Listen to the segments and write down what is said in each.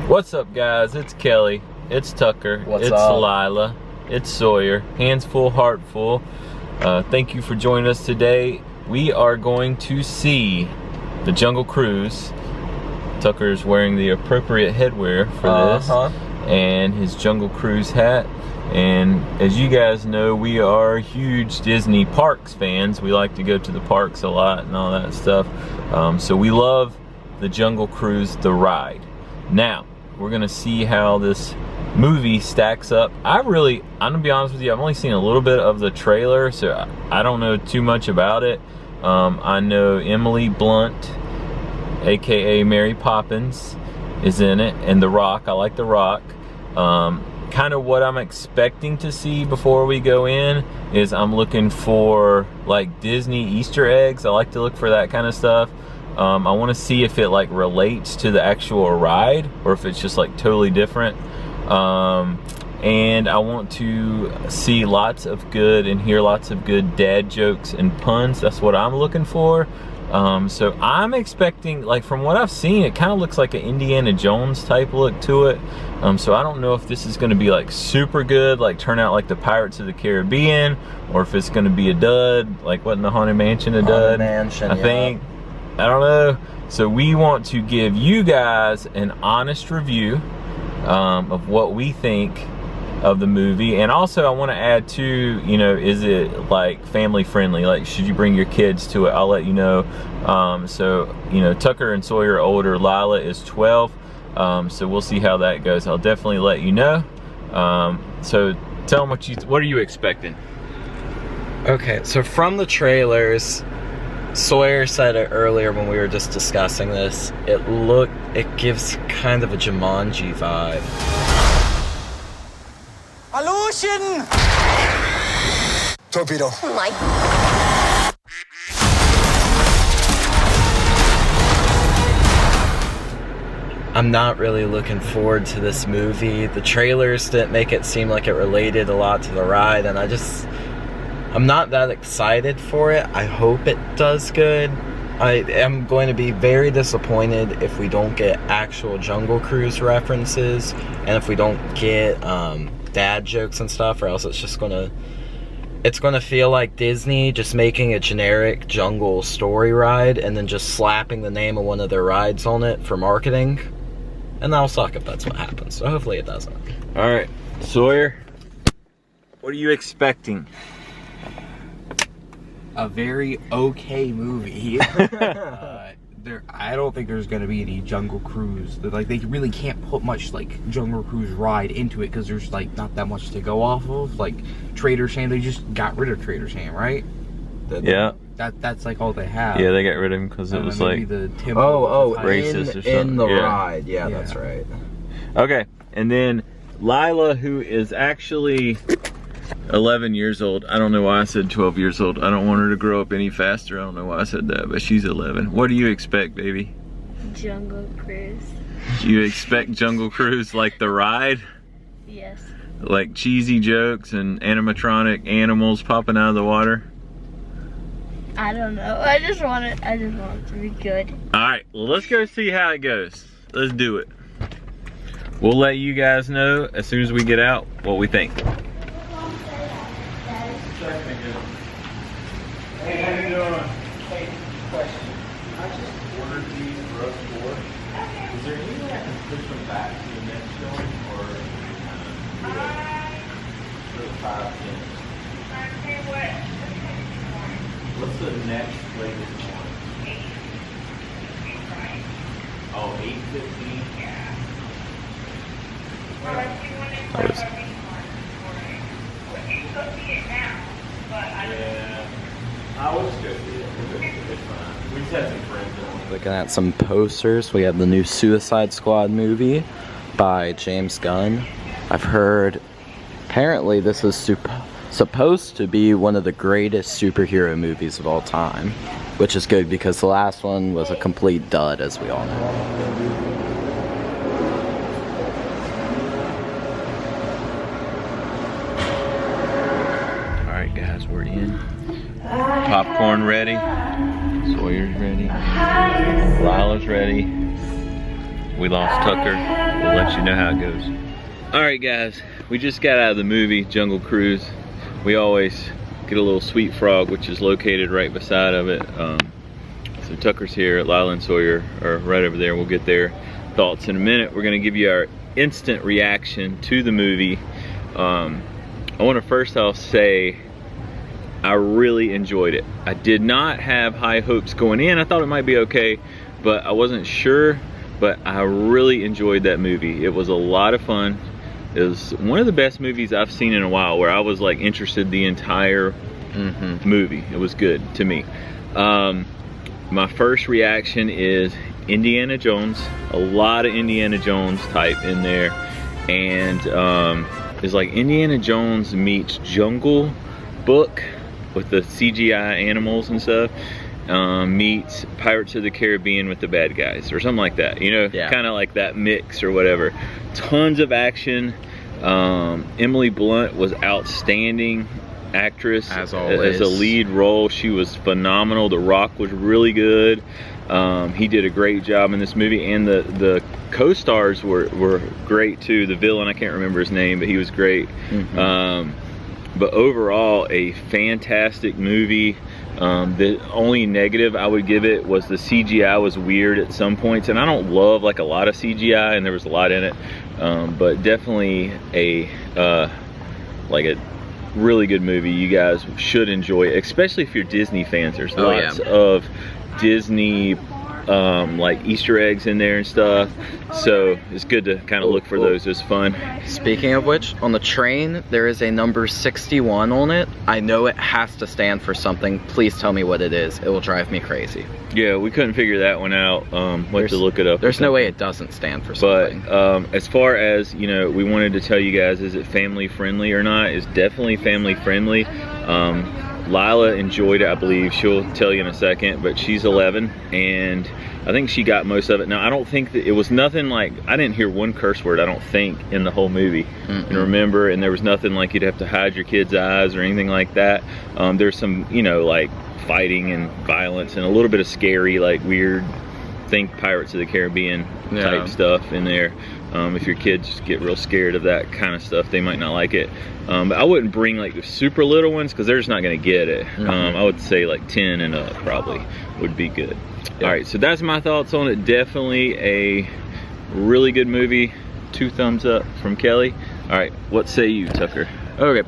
What's up, guys? It's Kelly. It's Tucker. What's it's up? Lila. It's Sawyer. Hands full, heart full. Thank you for joining us today. We are going to see the Jungle Cruise. Tucker's wearing the appropriate headwear for this, and his Jungle Cruise hat. And as you guys know, we are huge Disney parks fans. We like to go to the parks a lot and all that stuff. So we love the Jungle Cruise, the ride. Now, we're gonna see how this movie stacks up. I'm gonna be honest with you, I've only seen a little bit of the trailer, so I don't know too much about it. I know Emily Blount, aka Mary Poppins, is in it, and The Rock. I like The Rock. Kind of what I'm expecting to see before we go in is I'm looking for like Disney Easter eggs. I like to look for that kind of stuff. I want to see if it like relates to the actual ride or if it's just like totally different. And I want to see lots of good and hear lots of good dad jokes and puns. That's what I'm looking for. So I'm expecting, like from what I've seen, it kind of looks like an Indiana Jones type look to it. So I don't know if this is going to be like super good, like turn out like the Pirates of the Caribbean, or if it's going to be a dud, like what in the Haunted Mansion, a dud, I think. I don't know. So we want to give you guys an honest review of what we think of the movie. And also I want to add too, you know, is it like family friendly? Like should you bring your kids to it? I'll let you know. So, you know, Tucker and Sawyer are older. Lila is 12. So we'll see how that goes. I'll definitely let you know. So tell them what are you expecting? Okay, so from the trailers, Sawyer said it earlier when we were just discussing this, it gives kind of a Jumanji vibe. Illusion! Torpedo. Oh my. I'm not really looking forward to this movie. The trailers didn't make it seem like it related a lot to the ride, and I'm not that excited for it. I hope it does good. I am going to be very disappointed if we don't get actual Jungle Cruise references, and if we don't get dad jokes and stuff, or else it's gonna feel like Disney just making a generic jungle story ride and then just slapping the name of one of their rides on it for marketing. And that'll suck if that's what happens. So hopefully it doesn't. All right, Sawyer, what are you expecting? A very okay movie. I don't think there's gonna be any Jungle Cruise. Like they really can't put much like Jungle Cruise ride into it because there's like not that much to go off of. Like Trader's Hand, they just got rid of Trader's Hand, right? Yeah. That's like all they have. Yeah, they got rid of him because it was like the racist or something. In the ride, yeah, that's right. Okay, and then Lila, who is actually 11 years old. I don't know why I said 12 years old. I don't want her to grow up any faster. I don't know why I said that, but she's 11. What do you expect, baby? Jungle Cruise. You expect Jungle Cruise like the ride? Yes. Like cheesy jokes and animatronic animals popping out of the water? I don't know. I just want it to be good. Alright, well let's go see how it goes. Let's do it. We'll let you guys know as soon as we get out what we think. Hey, how you doing? Hey, question. I just ordered these for us four. Is there any way I can push them back to the next showing, or for the 5 minutes? What's the next latest one? 8:15. Oh, 8:15? Yeah. Well, if you want to go to we can go see it now, but I don't know. I will just go see it. It's fine. We just had some friends in. Looking at some posters, we have the new Suicide Squad movie by James Gunn. I've heard apparently this is supposed to be one of the greatest superhero movies of all time, which is good because the last one was a complete dud, as we all know. Alright guys, we're in. Popcorn ready. Sawyer's ready. Lila's ready. We lost Tucker. We'll let you know how it goes. All right, guys, we just got out of the movie Jungle Cruise. We always get a little Sweet Frog, which is located right beside of it. So Tucker's here, Lila and Sawyer are right over there. We'll get their thoughts in a minute. We're gonna give you our instant reaction to the movie. I want to first off say I really enjoyed it. I did not have high hopes going in. I thought it might be okay, but I wasn't sure. But I really enjoyed that movie. It was a lot of fun. It was one of the best movies I've seen in a while, where I was like interested the entire movie. It was good to me. My first reaction is Indiana Jones. A lot of Indiana Jones type in there. And it's like Indiana Jones meets Jungle Book with the CGI animals and stuff. Meets Pirates of the Caribbean with the bad guys, or something like that, you know, kind of like that mix or whatever. Tons of action. Emily Blount was outstanding actress as always. As a lead role. She was phenomenal. The Rock was really good. He did a great job in this movie, and the co-stars were great too. The villain, I can't remember his name, but he was great. But overall, a fantastic movie. The only negative I would give it was the CGI was weird at some points, and I don't love like a lot of CGI, and there was a lot in it, but definitely a like a really good movie. You guys should enjoy it, especially if you're Disney fans. There's lots of Disney like Easter eggs in there and stuff, so it's good to kind of look for those. It's fun. Speaking of which, on the train there is a number 61 on it. I know it has to stand for something. Please tell me what it is. It will drive me crazy. Yeah, we couldn't figure that one out. We'll have to look it up. There's no way it doesn't stand for something. But as far as, you know, we wanted to tell you guys, is it family friendly or not? It's definitely family friendly. Lila enjoyed it, I believe. She'll tell you in a second, but she's 11, and I think she got most of it. Now, I don't think that it was nothing like, I didn't hear one curse word, I don't think, in the whole movie. And remember, and there was nothing like you'd have to hide your kid's eyes or anything like that. There's some, you know, like fighting and violence and a little bit of scary, like weird, think Pirates of the Caribbean type stuff in there. If your kids get real scared of that kind of stuff, they might not like it. But I wouldn't bring like the super little ones, because they're just not going to get it. I would say like 10 and up probably would be good. All right, so that's my thoughts on it. Definitely a really good movie. 2 thumbs up from Kelly. All right, what say you, Tucker? Okay,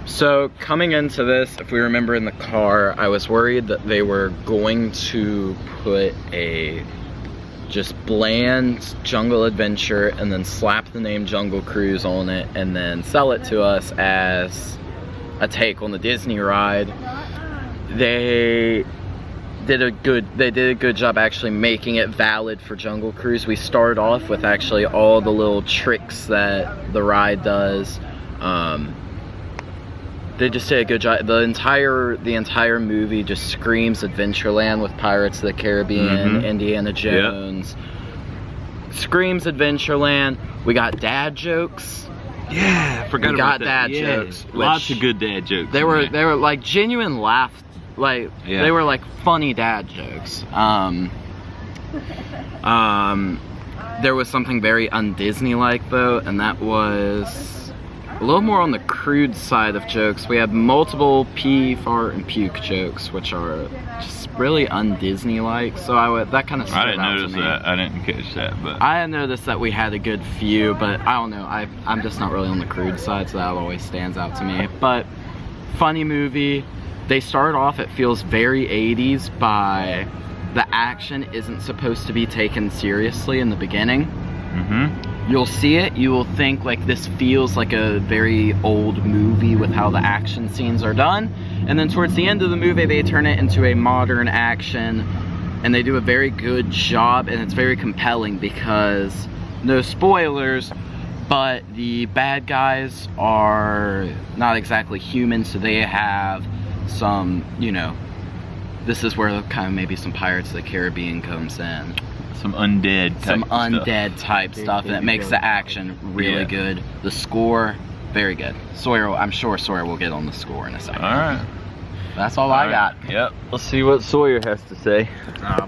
so coming into this, if we remember in the car, I was worried that they were going to put a just bland jungle adventure and then slap the name Jungle Cruise on it and then sell it to us as a take on the Disney ride. They did a good job actually making it valid for Jungle Cruise. We start off with actually all the little tricks that the ride does. They just did a good job. The entire movie just screams Adventureland with Pirates of the Caribbean, Indiana Jones. Screams Adventureland. We got dad jokes. Yeah, I forgot about that. We got dad jokes. Lots of good dad jokes. They were like genuine laugh. Like they were like funny dad jokes. There was something very un-Disney-like though, and that was a little more on the crude side of jokes. We had multiple pee, fart, and puke jokes, which are just really un-Disney-like. So that kind of stood out to me. I didn't notice that. I didn't catch that, but I noticed that we had a good few, but I don't know. I'm just not really on the crude side, so that always stands out to me. But funny movie. They start off, it feels very 80s by the action isn't supposed to be taken seriously in the beginning. You'll see it, you will think like this feels like a very old movie with how the action scenes are done, and then towards the end of the movie they turn it into a modern action, and they do a very good job, and it's very compelling because, no spoilers, but the bad guys are not exactly human, so they have some, you know, this is where kind of maybe some Pirates of the Caribbean comes in. Some undead type stuff, and it makes the action really good. The score, very good. Sawyer, I'm sure Sawyer will get on the score in a second. Alright. That's all I got. Yep. Let's see what Sawyer has to say.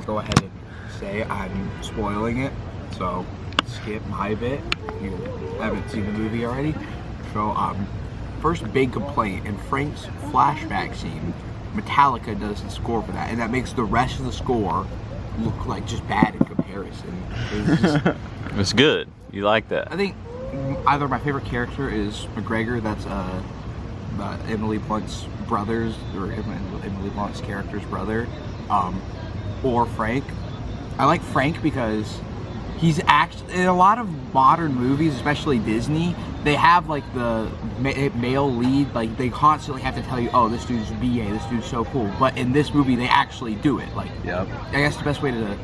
Go ahead and say I'm spoiling it. So skip my bit. You haven't seen the movie already. So first big complaint in Frank's flashback scene, Metallica does the score for that, and that makes the rest of the score look like just bad in comparison. It's good. You like that? I think either my favorite character is McGregor. That's Emily Blount's brother's, or Emily Blount's character's brother, or Frank. I like Frank because he's actually, in a lot of modern movies, especially Disney, they have like the male lead, like they constantly have to tell you, oh, this dude's BA, this dude's so cool. But in this movie, they actually do it. Like, Yep. I guess the best way to,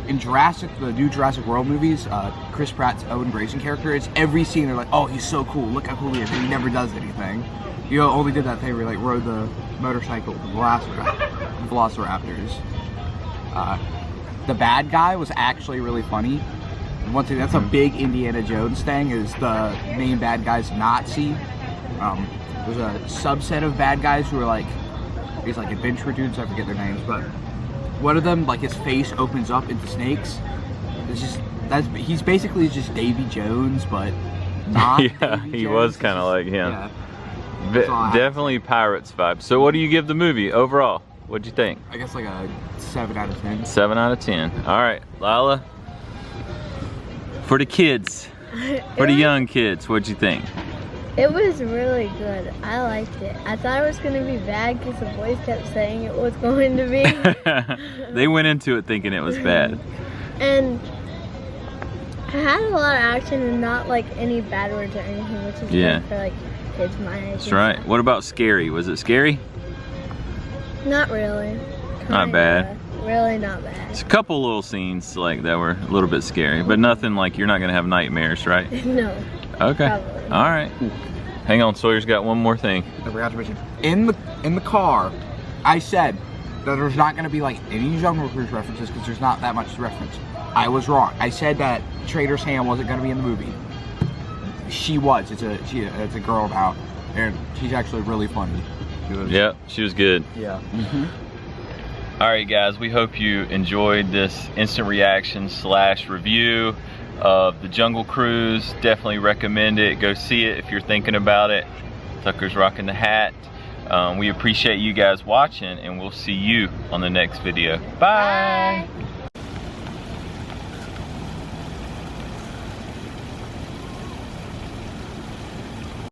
in the new Jurassic World movies, Chris Pratt's Owen Grayson character, it's every scene they're like, oh, he's so cool, look how cool he is, and he never does anything. You know, only did that thing where he like rode the motorcycle with the Velociraptors. The bad guy was actually really funny. And one thing, that's a big Indiana Jones thing, is the main bad guy's Nazi. There's a subset of bad guys who are like, these like adventure dudes, I forget their names, but one of them, like his face opens up into snakes. It's just, he's basically just Davy Jones, but not Yeah, Davy he Jones. was kind of like him. Yeah. Definitely Pirates vibe. So what do you give the movie overall? What'd you think? I guess like a 7 out of 10. 7 out of 10. All right, Lila. For the kids, for the young kids, what'd you think? It was really good. I liked it. I thought it was going to be bad because the boys kept saying it was going to be. They went into it thinking it was bad. And it had a lot of action and not like any bad words or anything, which is Yeah. good for like kids my age. That's right. What about scary? Was it scary? Not really. Not bad. Really not bad. It's a couple little scenes like that were a little bit scary, but nothing like you're not gonna have nightmares, right? No. Okay. Probably. All right. Hang on, Sawyer's got one more thing. I forgot to mention. In the car, I said that there's not going to be like any Jungle Cruise references because there's not that much to reference. I was wrong. I said that Trader Sam wasn't going to be in the movie. She was. It's a girl now, and she's actually really funny. Yep, she was good. Yeah. All right, guys, we hope you enjoyed this instant reaction / review of the Jungle Cruise. Definitely recommend it. Go see it if you're thinking about it. Tucker's rocking the hat. We appreciate you guys watching, and we'll see you on the next video. Bye. Bye.